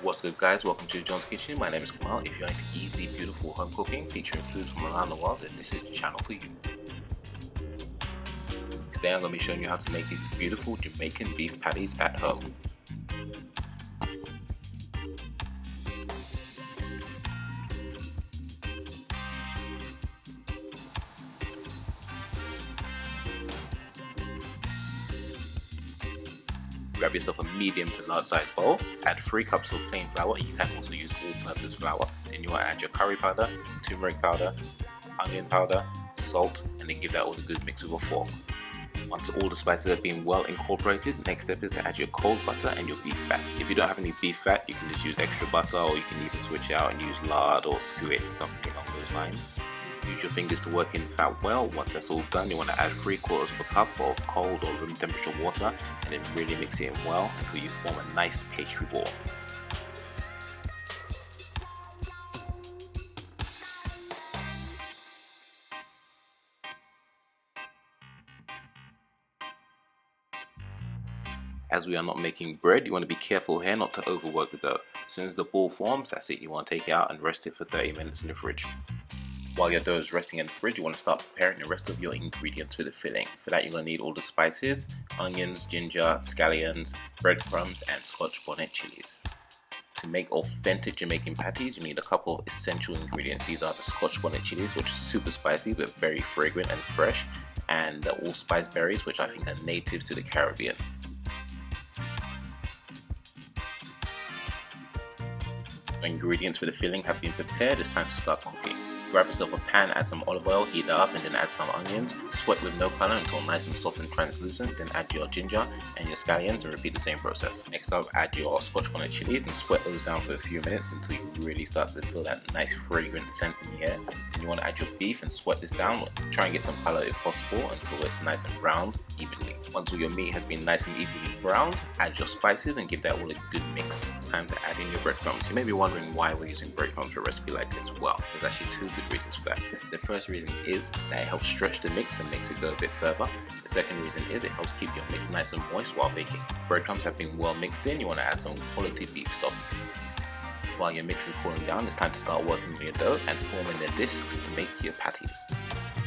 What's good guys, welcome to John's Kitchen. My name is Kamal. If you're into easy, beautiful home cooking featuring foods from around the world, then this is the channel for you. Today I'm going to be showing you how to make these beautiful Jamaican beef patties at home. Grab yourself a medium to large size bowl, add 3 cups of plain flour. You can also use all-purpose flour. Then you want to add your curry powder, turmeric powder, onion powder, salt, and then give that all a good mix with a fork. Once all the spices have been well incorporated, the next step is to add your cold butter and your beef fat. If you don't have any beef fat, you can just use extra butter, or you can even switch out and use lard or suet, something along those lines. Use your fingers to work in fat well. Once that's all done, you want to add 3/4 of a cup of cold or room temperature water and then really mix it in well until you form a nice pastry ball. As we are not making bread, you want to be careful here not to overwork the dough. As soon as the ball forms, that's it, you want to take it out and rest it for 30 minutes in the fridge. While your dough is resting in the fridge, you want to start preparing the rest of your ingredients for the filling. For that, you're going to need all the spices: onions, ginger, scallions, breadcrumbs, and scotch bonnet chilies. To make authentic Jamaican patties, you need a couple of essential ingredients. These are the scotch bonnet chilies, which are super spicy but very fragrant and fresh, and the allspice berries, which I think are native to the Caribbean. The ingredients for the filling have been prepared. It's time to start cooking. Grab yourself a pan, add some olive oil, heat that up, and then add some onions. Sweat with no color until nice and soft and translucent. Then add your ginger and your scallions and repeat the same process. Next up, add your scotch bonnet chilies and sweat those down for a few minutes until you really start to feel that nice fragrant scent in the air. Then you want to add your beef and sweat this down. Try and get some color if possible until it's nice and browned evenly. Once all your meat has been nice and evenly browned, add your spices and give that all a good mix. It's time to add in your breadcrumbs. You may be wondering why we're using breadcrumbs for a recipe like this. Well, there's actually 2 good reasons for that. The first reason is that it helps stretch the mix and makes it go a bit further. The second reason is it helps keep your mix nice and moist while baking. Breadcrumbs have been well mixed in, you want to add some quality beef stock. While your mix is cooling down, it's time to start working with your dough and forming the discs to make your patties.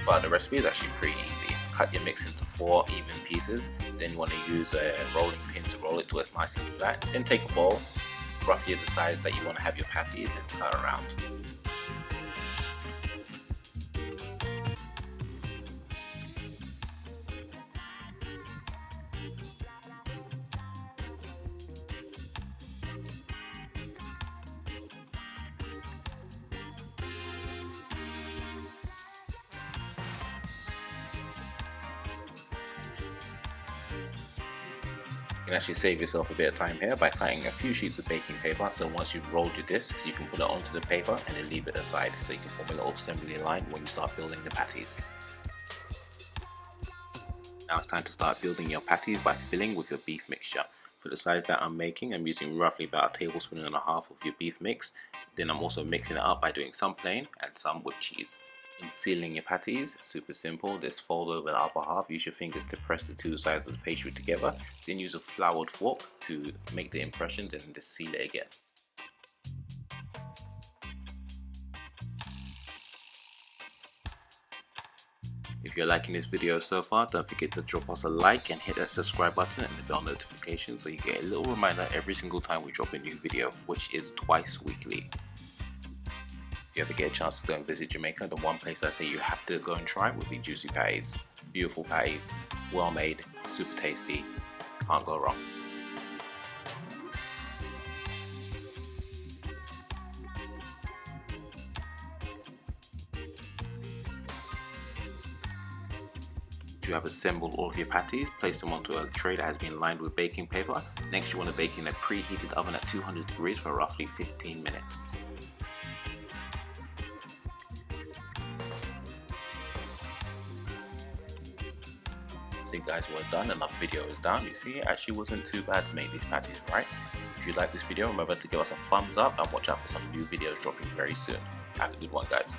But the recipe is actually pretty easy. Cut your mix into 4 even pieces. Then you want to use a rolling pin to roll it to it's nice and flat. Then take a bowl, roughly the size that you want to have your patties, and cut around. You can actually save yourself a bit of time here by cutting a few sheets of baking paper, so once you've rolled your discs you can put it onto the paper and then leave it aside so you can form a little assembly line when you start building the patties. Now it's time to start building your patties by filling with your beef mixture. For the size that I'm making, I'm using roughly about 1.5 tablespoons of your beef mix. Then I'm also mixing it up by doing some plain and some with cheese. In sealing your patties, super simple. Just fold over the upper half, use your fingers to press the 2 sides of the pastry together, then use a floured fork to make the impressions and just seal it again. If you're liking this video so far, don't forget to drop us a like and hit that subscribe button and the bell notification so you get a little reminder every single time we drop a new video, which is twice weekly. If you ever get a chance to go and visit Jamaica, the one place I say you have to go and try would be Juicy Patties. Beautiful patties, well made, super tasty, can't go wrong. You have assembled all of your patties, place them onto a tray that has been lined with baking paper. Next you want to bake in a preheated oven at 200 degrees for roughly 15 minutes. So guys, we're done. Another video is done. You see, it actually wasn't too bad to make these patties, right? If you like this video, remember to give us a thumbs up and watch out for some new videos dropping very soon. Have a good one, guys.